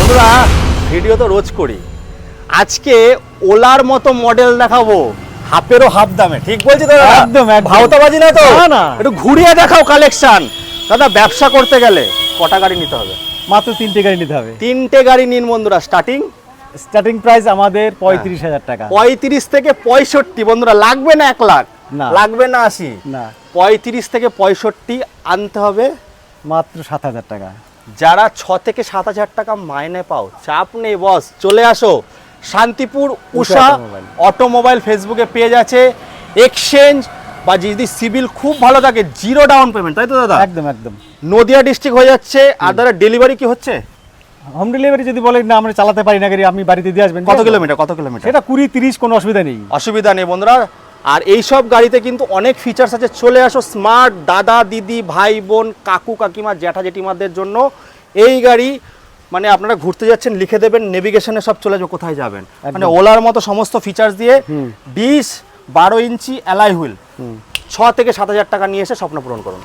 বন্ধুরা ভিডিও তো রোজ করি, আজকে ওলার মতো মডেল দেখাবো হাফেরও হাফ দামে। ঠিক বলছি তো দাদা? একদম একদম। ভাওতাবাজি না তো? না, না। একটু ঘুরিয়ে দেখাও কালেকশন। দাদা ব্যবসা করতে গেলে কটা গাড়ি নিতে হবে? মাত্র 3টে গাড়ি নিতে হবে। 3টে গাড়ি নিন বন্ধুরা। স্টার্টিং প্রাইস আমাদের 35,000 টাকা। 35 থেকে 65 বন্ধুরা। লাগবে না 1 লাখ, না। লাগবে না 80, না, 35 থেকে 65 আনতে হবে। মাত্র 7,000 টাকা। যারা 6 থেকে 7,000 টাকা মাইনে পাও, চাপ নেই বস, চলে আসো শান্তিপুর উষা অটোমোবাইল। ফেসবুকে পেজ আছে। এক্সচেঞ্জ বা যদি সিভিল খুব ভালো থাকে, 0 ডাউন পেমেন্ট, তাই তো দাদা? একদম একদম। নদিয়া ডিস্ট্রিক্ট হয়ে যাচ্ছে। আর দাদা ডেলিভারি কি হচ্ছে? হোম ডেলিভারি যদি বলেন না আমরা চালাতে পারি না গাড়ি, আপনি বাড়িতে দিয়ে আসবেন। কত কিলোমিটার? কত কিলোমিটার? এটা 20-30, কোনো অসুবিধা নেই। অসুবিধা নেই বন্ধুরা। আর এই সব গাড়িতে কিন্তু অনেক ফিচার্স আছে। চলে আসো স্মার্ট দাদা দিদি ভাই বোন কাকু কাকিমা জ্যাঠা জেঠিমাদের জন্য এই গাড়ি। মানে আপনারা ঘুরতে যাচ্ছেন, লিখে দেবেন, নেভিগেশনে সব চলে যাবে কোথায় যাবেন। মানে ওলার মতো সমস্ত ফিচার্স দিয়ে 20-12 ইঞ্চি অ্যালয় হুইল, 6 থেকে 7,000 টাকা নিয়ে এসে স্বপ্ন পূরণ করুন।